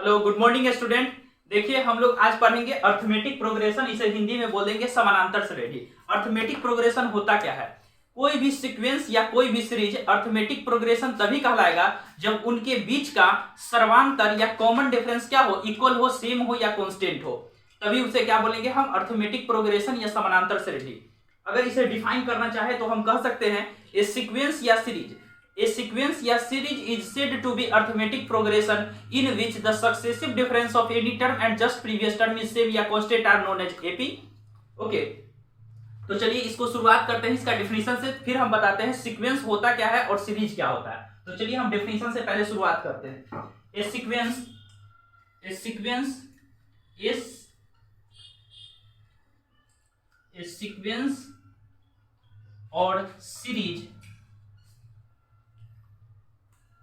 Hello good morning student. देखिए हम लोग आज पढ़ेंगे अर्थमेटिक प्रोग्रेशन, इसे हिंदी में बोलेंगे समानांतर श्रेणी। अर्थमेटिक प्रोग्रेशन होता क्या है? कोई भी सीक्वेंस या कोई भी सीरीज अर्थमेटिक प्रोग्रेशन तभी कहलाएगा जब उनके बीच का सर्वांतर या कॉमन डिफरेंस क्या हो, इक्वल हो, सेम हो या कांस्टेंट हो, तभी उसे क्या बोलेंगे हम, अर्थमेटिक प्रोग्रेशन या समानांतर श्रेणी। अगर इसे डिफाइन करना चाहे तो हम कह सकते हैं ए सीक्वेंस या सीरीज, a sequence या series is said to be arithmetic progression in which the successive difference of any term and just previous term is same या constant are known as AP। Okay, तो चलिए इसको शुरुआत करते हैं इसका डेफिनेशन से, फिर हम बताते हैं सीक्वेंस होता क्या है और सीरीज क्या होता है। तो चलिए हम डेफिनेशन से पहले शुरुआत करते हैं। ए सीक्वेंस और series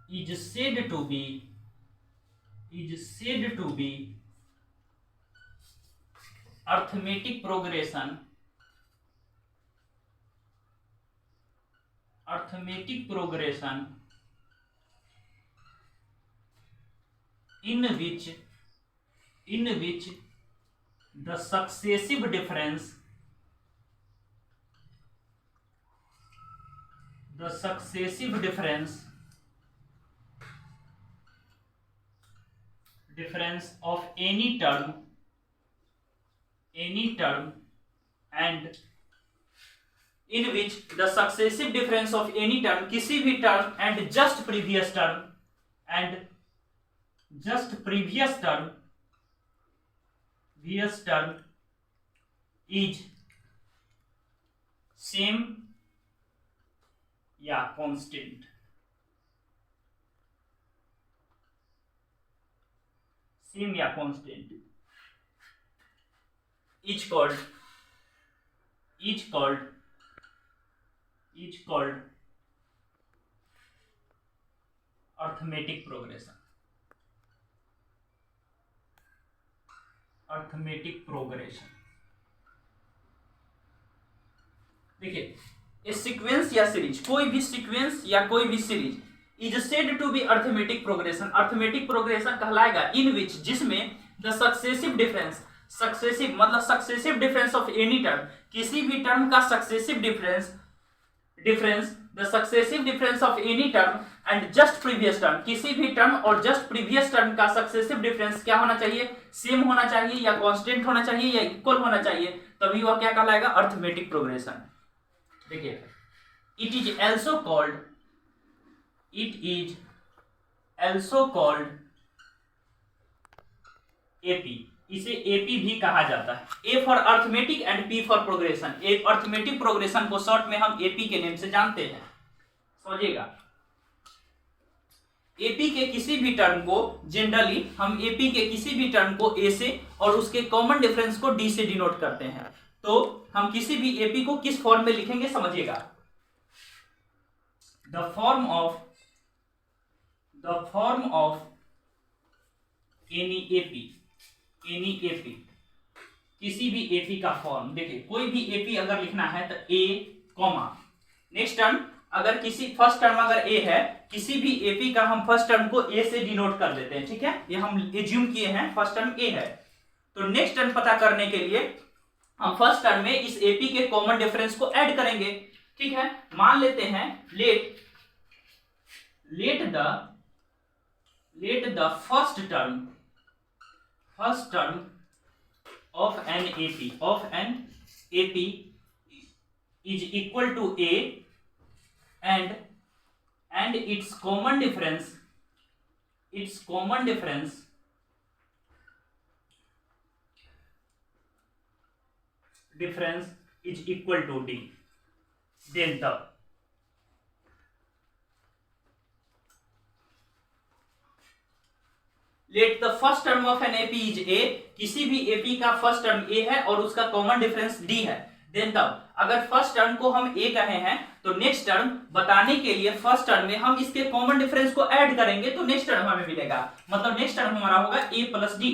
is said to be arithmetic progression in which the successive difference of any term and in which the successive difference of any term किसी भी term and just previous term is same या constant। Same या constant is called arithmetic progression. देखिए, ए sequence या series, कोई भी sequence या कोई भी series is said to be arithmetic progression, arithmetic progression कहलाएगा इन विच, जिसमें द सक्सेसिव डिफरेंस, सक्सेसिव मतलब successive difference of any term, किसी भी टर्म का successive difference the successive difference of any term and just previous term, किसी भी term और just previous term का सक्सेसिव डिफरेंस क्या होना चाहिए, सेम होना चाहिए या कांस्टेंट होना चाहिए या इक्वल होना चाहिए, तभी वह क्या कहलाएगा, अर्थमेटिक प्रोग्रेशन। देखिए, it is also called AP, इसे AP भी कहा जाता है। A for arithmetic and P for progression. Arithmetic progression को शॉर्ट में हम AP के नेम से जानते हैं, समझिएगा। AP के किसी भी टर्म को जनरली हम AP के किसी भी टर्म को A से और उसके कॉमन डिफरेंस को D से डिनोट करते हैं। तो हम किसी भी AP को किस फॉर्म में लिखेंगे, समझिएगा। The form of any AP, किसी भी एपी का फॉर्म। देखिए, कोई भी एपी अगर लिखना है तो ए कॉमा नेक्स्ट टर्म, अगर किसी फर्स्ट टर्म अगर ए है, किसी भी एपी का हम फर्स्ट टर्म को ए से डिनोट कर देते हैं, ठीक है। ये हम एज्यूम किए हैं फर्स्ट टर्म ए है, तो नेक्स्ट टर्म पता करने के लिए हम फर्स्ट टर्म में इस एपी के कॉमन डिफरेंस को ऐड करेंगे, ठीक है। मान लेते हैं let the first term of an AP is equal to A and its common difference is equal to D, then the let the first term of an AP is a, किसी भी AP का first term ए है और उसका common difference D है, then तब अगर first term को हम ए कहे हैं तो नेक्स्ट टर्म बताने के लिए फर्स्ट टर्म में हम इसके कॉमन डिफरेंस को ऐड करेंगे तो नेक्स्ट टर्म हमें मिलेगा, मतलब नेक्स्ट टर्म हमारा होगा ए प्लस डी।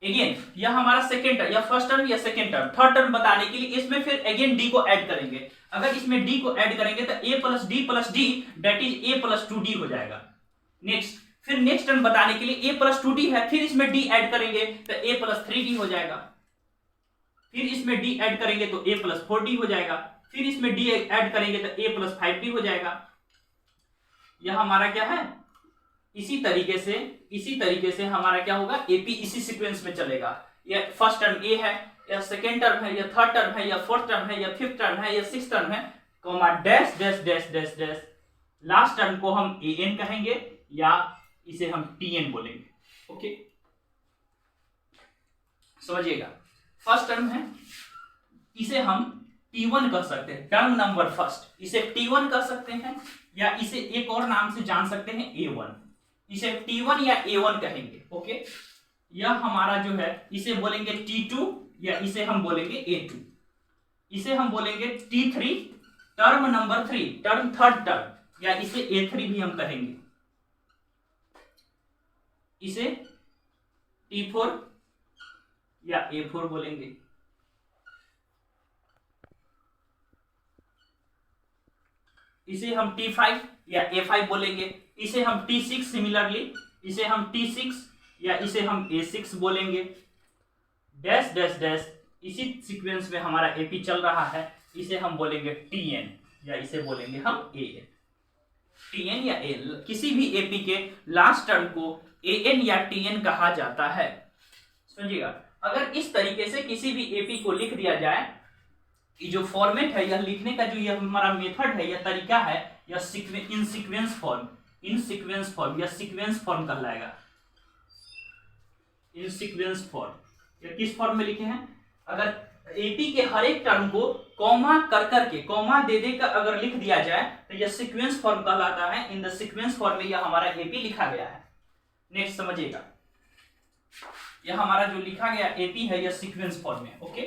अगेन यह हमारा सेकेंड टर्म या फर्स्ट टर्म या सेकेंड टर्म, थर्ड टर्म बताने के लिए इसमें फिर अगेन डी को ऐड करेंगे। अगर इसमें डी को ऐड करेंगे तो a plus d that is a plus 2d हो जाएगा। नेक्स्ट फिर नेक्स्ट टर्म बताने के लिए a प्लस 2d है, फिर इसमें d ऐड करेंगे तो a प्लस 3d हो जाएगा, फिर इसमें d ऐड करेंगे तो a प्लस 4d हो जाएगा, फिर इसमें d ऐड करेंगे तो a प्लस 5d हो जाएगा। यह हमारा क्या है, इसी तरीके से हमारा क्या होगा, एपी इसी सीक्वेंस में चलेगा। या फर्स्ट टर्म ए है, या सेकेंड टर्म है, या थर्ड टर्म है, या फोर्थ टर्म है, या फिफ्थ टर्म है, या सिक्स टर्म है, comma dash dash dash dash dash, last term को हम ए एन कहेंगे या इसे हम टी एन बोलेंगे। ओके, समझिएगा। फर्स्ट टर्म है, इसे हम T1 कर सकते हैं, टर्म नंबर फर्स्ट, इसे T1 कर सकते हैं या इसे एक और नाम से जान सकते हैं A1, इसे T1 या A1 कहेंगे। ओके, यह हमारा जो है इसे बोलेंगे T2 या इसे हम बोलेंगे A2, इसे हम बोलेंगे T3 term number 3, term third term, या इसे A3 भी हम कहेंगे, इसे T4 या A4 बोलेंगे। इसे हम T5 या A5 बोलेंगे, इसे हम T6 सिमिलरली, इसे हम T6 या इसे हम A6 बोलेंगे। डैश डैश डैश, इसी सीक्वेंस में हमारा एपी चल रहा है, इसे हम बोलेंगे Tn या इसे बोलेंगे हम An। Tn या An, किसी भी एपी के लास्ट टर्म को An या Tn कहा जाता है। समझिएगा, अगर इस तरीके से किसी भी एपी को लिख दिया जाए, ये जो फॉर्मेट है, यह लिखने का जो यह हमारा मेथड है, यह तरीका है, यह इन सीक्वेंस फॉर्म या सीक्वेंस फॉर्म कहलाएगा। इन सीक्वेंस फॉर्म या किस फॉर्म में लिखे हैं, अगर एपी के हर एक टर्म को कॉमा करके, कॉमा दे देकर अगर लिख दिया जाए तो यह सीक्वेंस फॉर्म कहलाता है। इन द सीक्वेंस फॉर्म में यह हमारा एपी लिखा गया है। नेक्स्ट समझिएगा, यह हमारा जो लिखा गया एपी है, यह सीक्वेंस फॉर्म में। ओके,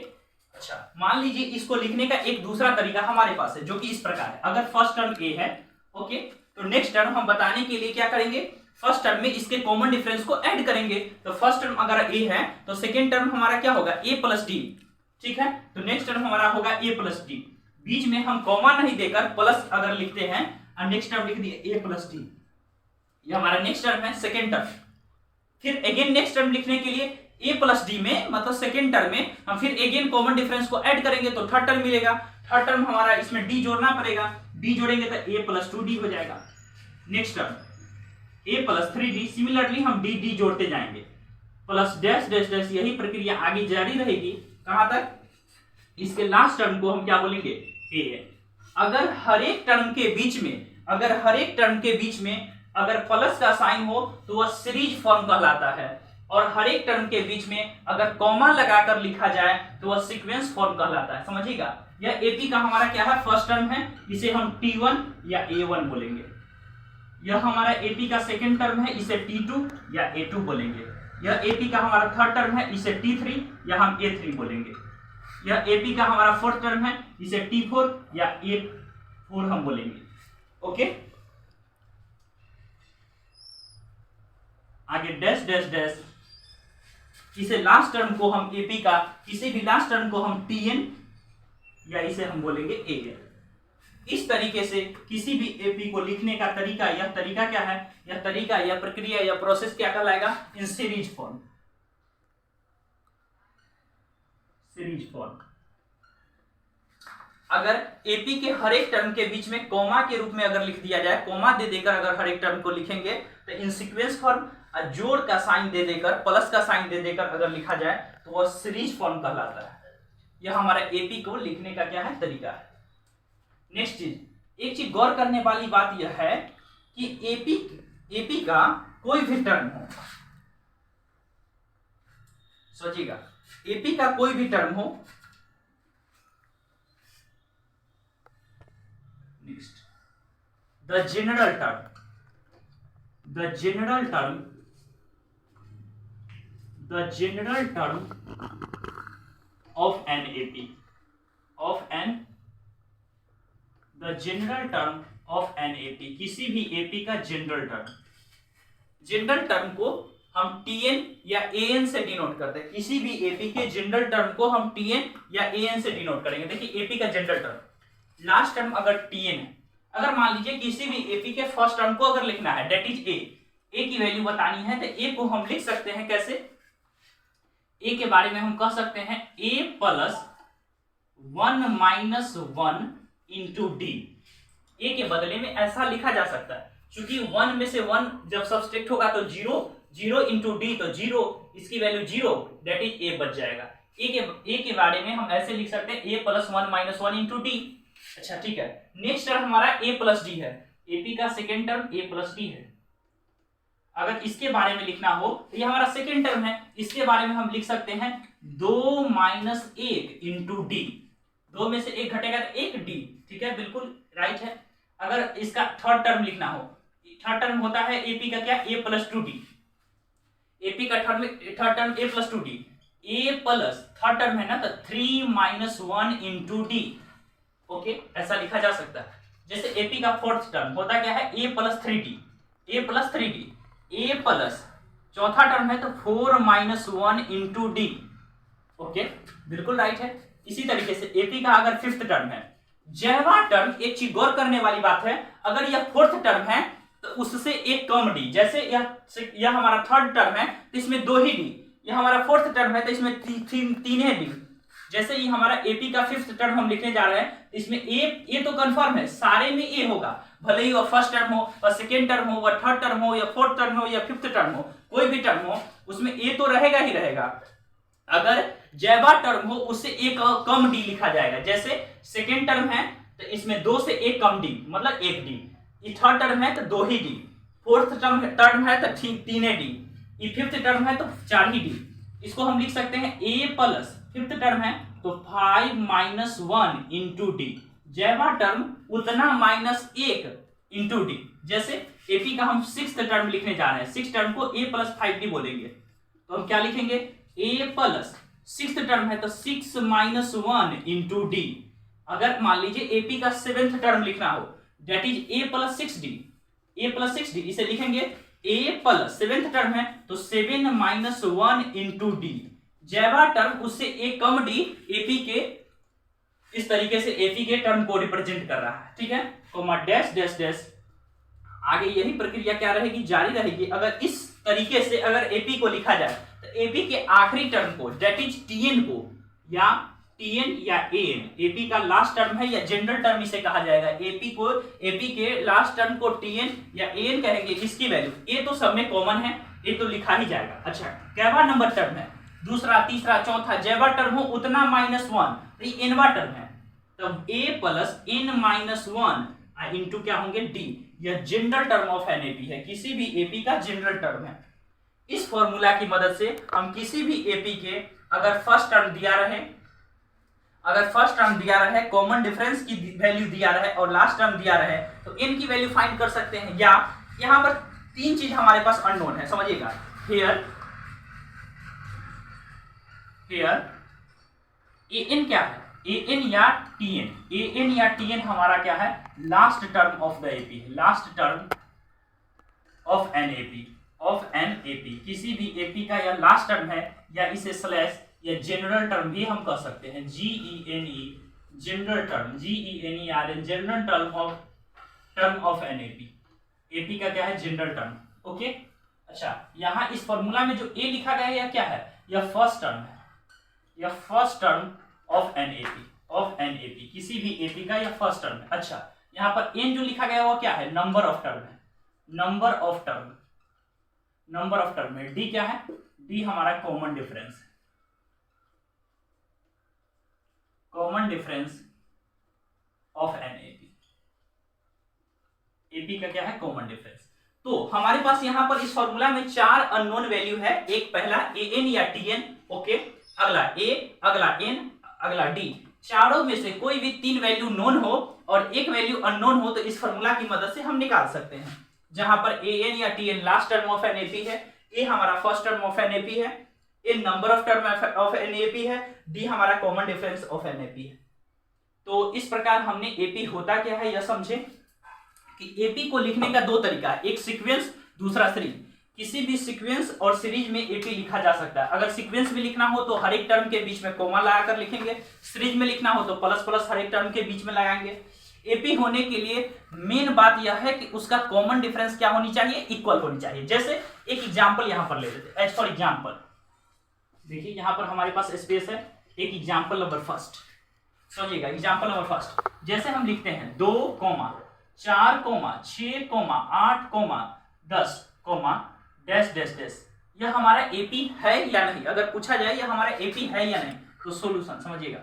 अच्छा, मान लीजिए इसको लिखने का एक दूसरा तरीका हमारे पास है, जो कि इस प्रकार है। अगर फर्स्ट टर्म ए है, ओके, तो नेक्स्ट टर्म हम बताने के लिए क्या करेंगे, फर्स्ट टर्म में इसके कॉमन डिफरेंस को ऐड करेंगे। तो फर्स्ट टर्म अगर ए है तो सेकेंड टर्म हमारा क्या होगा, ए प्लस डी, ठीक है। तो नेक्स्ट टर्म हमारा होगा ए प्लस डी, बीच में हम कॉमा नहीं देकर प्लस अगर लिखते हैं और नेक्स्ट टर्म लिख दिए ए प्लस डी, ये हमारा नेक्स्ट टर्म है, सेकेंड टर्म। फिर अगेन नेक्स्ट टर्म लिखने के लिए a प्लस डी में, मतलब सेकेंड टर्म में हम फिर अगेन कॉमन डिफरेंस को ऐड करेंगे तो थर्ड टर्म मिलेगा। थर्ड टर्म हमारा इसमें d जोड़ना पड़ेगा, d जोड़ेंगे तो a प्लस 2d हो जाएगा। Next term a plus 3d, similarly हम d जोड़ते जाएंगे, प्लस डैश डैश डैश, यही प्रक्रिया आगे जारी रहेगी। कहां तक, इसके लास्ट टर्म को हम क्या बोलेंगे, a। अगर हर एक टर्म के बीच में अगर प्लस का साइन हो तो वह सीरीज फॉर्म कहलाता है, और हर एक टर्म के बीच में अगर कॉमा लगाकर लिखा जाए तो वह सीक्वेंस फॉर्म कहलाता है। समझिएगा, यह एपी का हमारा क्या है, फर्स्ट टर्म है, इसे हम T1 या A1 बोलेंगे। यह हमारा एपी का सेकेंड टर्म है, इसे T2 या A2 बोलेंगे। यह एपी का हमारा थर्ड टर्म है, इसे T3 या हम A3 बोलेंगे। यह एपी का हमारा फोर्थ टर्म है, इसे T4 या A4 हम बोलेंगे। ओके, आगे डैश डैश डैश, इसे लास्ट टर्म को हम एपी का किसी भी लास्ट टर्म को हम Tn या इसे हम बोलेंगे An। इस तरीके से किसी भी एपी को लिखने का तरीका, यह तरीका क्या है, यह तरीका या प्रक्रिया या प्रोसेस क्या कहलाएगा, in series form. Series form, अगर एपी के हर एक टर्म के बीच में कॉमा के रूप में अगर लिख दिया जाए, कॉमा दे देकर अगर हर एक टर्म को लिखेंगे तो इन सीक्वेंस फॉर्म, जोड़ का साइन दे देकर, प्लस का साइन दे देकर अगर लिखा जाए तो वह सीरीज फॉर्म कहलाता है। यह हमारा एपी को लिखने का क्या है, तरीका है। नेक्स्ट चीज, एक चीज गौर करने वाली बात यह है कि एपी का कोई भी टर्म हो, सोचिएगा, एपी का कोई भी टर्म हो, next the general term of an AP, किसी भी एपी का जनरल टर्म को हम Tn या An से डिनोट करते हैं। किसी भी एपी के जनरल टर्म को हम Tn या An से डिनोट करेंगे। देखिए, एपी का जनरल टर्म, लास्ट टर्म अगर Tn है, अगर मान लीजिए किसी भी एपी के फर्स्ट टर्म को अगर लिखना है, डेट इज ए की वैल्यू बतानी है तो ए को हम लिख सकते हैं कैसे, ए के बारे में हम कह सकते हैं ए प्लस 1 माइनस 1 इंटू डी। ए के बदले में ऐसा लिखा जा सकता है, क्योंकि 1 में से 1 जब सब्सट्रैक्ट होगा तो 0 इंटू डी, तो 0, इसकी वैल्यू 0, दैट इज ए बच जाएगा। ए के बारे में हम ऐसे लिख सकते हैं ए प्लस 1 माइनस 1 इंटू डी। अच्छा ठीक है, नेक्स्ट टर्म हमारा ए प्लस डी है, एपी का सेकेंड टर्म ए प्लस डी है। अगर इसके बारे में लिखना हो तो ये हमारा सेकेंड टर्म है, इसके बारे में हम लिख सकते हैं 2 माइनस 1 इंटू डी। 2 में से 1 घटेगा तो 1 डी, ठीक है, बिल्कुल राइट है। अगर इसका थर्ड टर्म लिखना हो, थर्ड टर्म होता है एपी का क्या, ए प्लस 2डी। एपी का थर्ड टर्म ए प्लस 2डी, ए प्लस थर्ड टर्म है ना, तो 3 माइनस 1 इंटू डी। ओके, ऐसा लिखा जा सकता है। जैसे एपी का फोर्थ टर्म होता क्या है, ए प्लस 3डी, ए प्लस 3डी, ए प्लस चौथा टर्म है तो 4 माइनस 1 इंटू डी। ओके, बिल्कुल राइट है। इसी तरीके से एपी का अगर फिफ्थ टर्म है, जैवा टर्म, एक चीज गौर करने वाली बात है, अगर यह फोर्थ टर्म है तो उससे एक कम डी। जैसे यह हमारा थर्ड टर्म है तो इसमें 2 ही डी, यह हमारा फोर्थ टर्म है तो इसमें 3 है डी। जैसे ये हमारा एपी का फिफ्थ टर्म हम लिखने जा रहे हैं, इसमें ए तो कंफर्म है, सारे में ए होगा, भले ही वह फर्स्ट टर्म हो, वह सेकेंड टर्म हो, वह थर्ड टर्म हो, या फोर्थ टर्म हो, या फिफ्थ टर्म हो, कोई भी टर्म हो, उसमें ए तो रहेगा ही रहेगा। अगर जैवा टर्म हो उससे एक कम डी लिखा जाएगा। जैसे सेकेंड टर्म है तो इसमें 2 से 1 कम डी, मतलब 1 डी। ये थर्ड टर्म है तो 2 ही डी, फोर्थ टर्म है तो 3 डी, ये फिफ्थ टर्म है तो 4 ही डी। इसको हम लिख सकते हैं ए प्लस फिफ्थ टर्म है तो 5 माइनस 1 इंटू डी। जैवा टर्म उतना माइनस 1 इंटू डी। जैसे एपी का हम सिक्स्थ टर्म लिखने जा रहे हैं, सिक्स टर्म को ए प्लस 5डी बोलेंगे, तो हम क्या लिखेंगे, ए प्लस सिक्स्थ टर्म है तो 6 माइनस 1 इंटू डी। अगर मान लीजिए एपी का सेवेंथ टर्म लिखना हो, दैट इज ए प्लस 6डी, ए प्लस 6डी, इसे लिखेंगे ए प्लस सेवेंथ टर्म है तो 7 माइनस 1 इंटू डी। जैवा टर्म उससे एक कम डी, एपी के इस तरीके से एपी के टर्म को रिप्रेजेंट कर रहा है, ठीक है, कोमा डैश डैश डैश। आगे यही प्रक्रिया क्या रहेगी, जारी रहेगी। अगर इस तरीके से अगर एपी को लिखा जाए तो एपी के आखिरी टर्म को, दैट इज टीएन को, या टीएन या एन, एपी का लास्ट टर्म है या जनरल टर्म इसे कहा जाएगा। एपी के लास्ट टर्म को टीएन या एन कहेंगे। इसकी वैल्यू ए तो सब में कॉमन है, ए तो लिखा ही जाएगा। अच्छा, कैवा नंबर टर्म है, दूसरा, तीसरा, चौथा, जैवा टर्म हो उतना माइनस 1, तो ये एनवा टर्म है, तब ए प्लस एन माइनस 1 इंटू क्या होंगे, डी। यह general term of an AP है, किसी भी एपी का जनरल टर्म है। इस फॉर्मूला की मदद से हम किसी भी एपी के अगर फर्स्ट टर्म दिया रहे, कॉमन डिफरेंस की वैल्यू दिया रहे और लास्ट टर्म दिया रहे, तो इन की वैल्यू फाइंड कर सकते हैं। या यहां पर 3 चीज हमारे पास अननोन है, समझिएगा। हियर एन क्या है, एन या टीएन हमारा क्या है, last term of the AP, last term of an AP, किसी भी एपी का या लास्ट टर्म है, या इसे स्लैश या जनरल टर्म भी हम कह सकते हैं, GENE general term, GENERN general term of an AP का क्या है, जनरल टर्म। ओके, अच्छा, यहाँ इस फॉर्मूला में जो ए लिखा गया है यह क्या है, यह फर्स्ट टर्म है, यह first term of an AP, किसी भी एपी का यह फर्स्ट टर्म है। अच्छा, यहाँ पर एन जो लिखा गया वो क्या है, नंबर ऑफ टर्म है, नंबर ऑफ टर्म है। डी क्या है, डी हमारा common difference of an AP का क्या है, कॉमन डिफरेंस। तो हमारे पास यहां पर इस फॉर्मूला में 4 अननोन वैल्यू है। एक पहला एन या टीएन, ओके, अगला ए, अगला एन, अगला डी। चारों में से कोई भी 3 वैल्यू नोन हो और एक वैल्यू अननोन हो तो इस फॉर्मूला की मदद से हम निकाल सकते हैं। जहां पर ए एन या T n last term of an AP है, ए हमारा first term of an AP है, a number of term of an AP है, डी हमारा common difference of an AP है। तो इस प्रकार हमने एपी होता क्या है यह समझे कि एपी को लिखने का 2 तरीका है, एक सीक्वेंस, दूसरा सीरीज। किसी भी सीक्वेंस और सीरीज में एपी लिखा जा सकता है। अगर सीक्वेंस में लिखना हो तो हर एक टर्म के बीच में कोमा लगाकर लिखेंगे, सीरीज में लिखना हो तो प्लस प्लस हर एक टर्म के बीच में लगाएंगे। एपी होने के लिए मेन बात यह है कि उसका कॉमन डिफरेंस क्या होनी चाहिए, इक्वल होनी चाहिए। जैसे एक एग्जांपल यहां पर ले लेते हैं, एज फॉर एग्जांपल देखिए यहां पर हमारे पास स्पेस है। एक एग्जांपल नंबर फर्स्ट समझिएगा, एग्जांपल नंबर फर्स्ट जैसे हम लिखते हैं 2, 4, 6, 8, 10, डैश डैश डैश। यह हमारा एपी है या नहीं, अगर पूछा जाए यह हमारा एपी है या नहीं, तो सॉल्यूशन समझिएगा।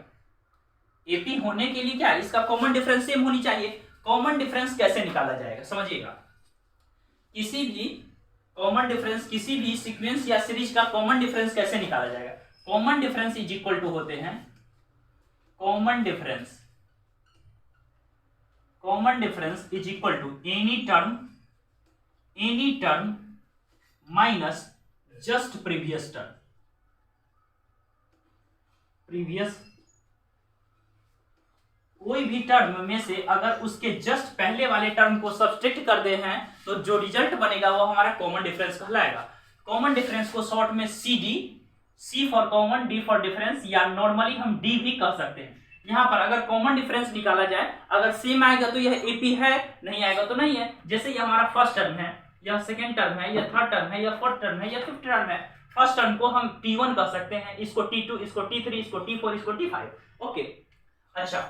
एपी होने के लिए क्या है, इसका कॉमन डिफरेंस सेम होनी चाहिए। कॉमन डिफरेंस कैसे निकाला जाएगा समझिएगा, किसी भी कॉमन डिफरेंस, किसी भी सीक्वेंस या सीरीज का कॉमन डिफरेंस कैसे निकाला जाएगा। Common difference is equal to होते हैं, common difference is equal to any term minus just previous term. कोई भी टर्म में से अगर उसके जस्ट पहले वाले टर्म को सब्सट्रैक्ट कर दे हैं तो जो रिजल्ट बनेगा वो हमारा कॉमन डिफरेंस कहलाएगा। कॉमन डिफरेंस को शॉर्ट में CD, C for common, D for difference, या नॉर्मली हम D भी कह सकते हैं। यहाँ पर अगर कॉमन डिफरेंस निकाला जाए, अगर सेम आएगा तो यह एपी है, नहीं आएगा तो नहीं है। जैसे यह हमारा फर्स्ट टर्म है, यह सेकेंड टर्म है, यह थर्ड टर्म है, यह फोर्थ टर्म है, यह फिफ्थ टर्म है। फर्स्ट टर्म को हम T1 कह सकते हैं, इसको T2, इसको T3, इसको T4, इसको T5। ओके, अच्छा,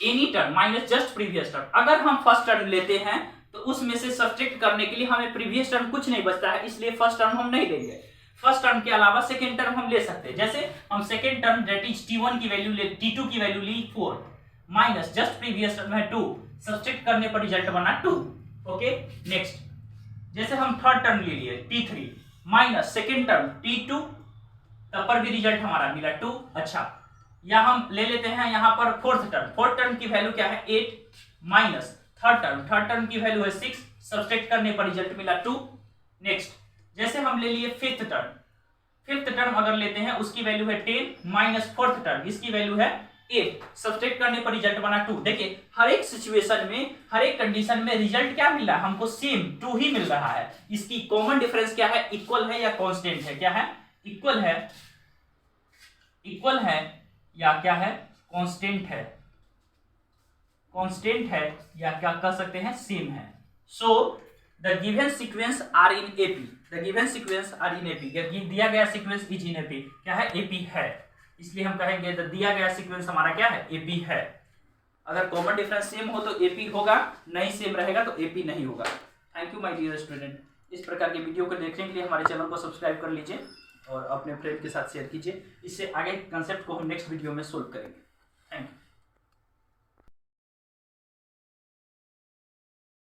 any term minus just previous term. अगर हम फर्स्ट टर्म लेते हैं तो उसमें से सब्ट्रैक्ट करने के लिए हमें प्रीवियस टर्म कुछ नहीं बचता है, इसलिए फर्स्ट टर्म हम नहीं लेंगे। फर्स्ट टर्म के अलावा सेकेंड टर्म हम ले सकते हैं। जैसे हम second term that is T1 की वैल्यू ले, T2 की वैल्यू ली 4 माइनस जस्ट प्रीवियस टर्म है 2, सब्ट्रैक्ट करने पर रिजल्ट बना 2। ओके, नेक्स्ट जैसे हम थर्ड टर्म ले लिए T3 minus second term T2, तब पर भी रिजल्ट हमारा मिला 2। अच्छा, या हम ले लेते हैं यहाँ पर फोर्थ टर्म की वैल्यू क्या है 8 माइनस थर्ड टर्म की वैल्यू है 6, सब्ट्रैक्ट करने पर रिजल्ट मिला 2। नेक्स्ट जैसे हम ले लिए फिफ्थ टर्म अगर लेते हैं उसकी वैल्यू है 10 माइनस फोर्थ टर्म, इसकी वैल्यू है 8, सब्ट्रैक्ट करने पर रिजल्ट बना 2। देखिए हर एक सिचुएशन में, हर एक कंडीशन में रिजल्ट क्या मिल रहा है हमको, सेम 2 ही मिल रहा है। इसकी कॉमन डिफरेंस क्या है, इक्वल है या कांस्टेंट है, क्या है, इक्वल है या क्या है, कांस्टेंट है या क्या कह सकते हैं, सेम है। So the given sequence are in AP, दिया गया सीक्वेंस इज इन एपी, क्या है, एपी है, इसलिए हम कहेंगे द दिया गया सीक्वेंस हमारा क्या है, एपी है। अगर कॉमन डिफरेंस सेम हो तो एपी होगा, नहीं सेम रहेगा तो एपी नहीं होगा। Thank you my dear student. इस प्रकार के वीडियो को देखने के लिए हमारे चैनल को सब्सक्राइब कर लीजिए और अपने फ्रेंड के साथ शेयर कीजिए। इससे आगे कंसेप्ट को हम नेक्स्ट वीडियो में सोल्व करेंगे। Thank you.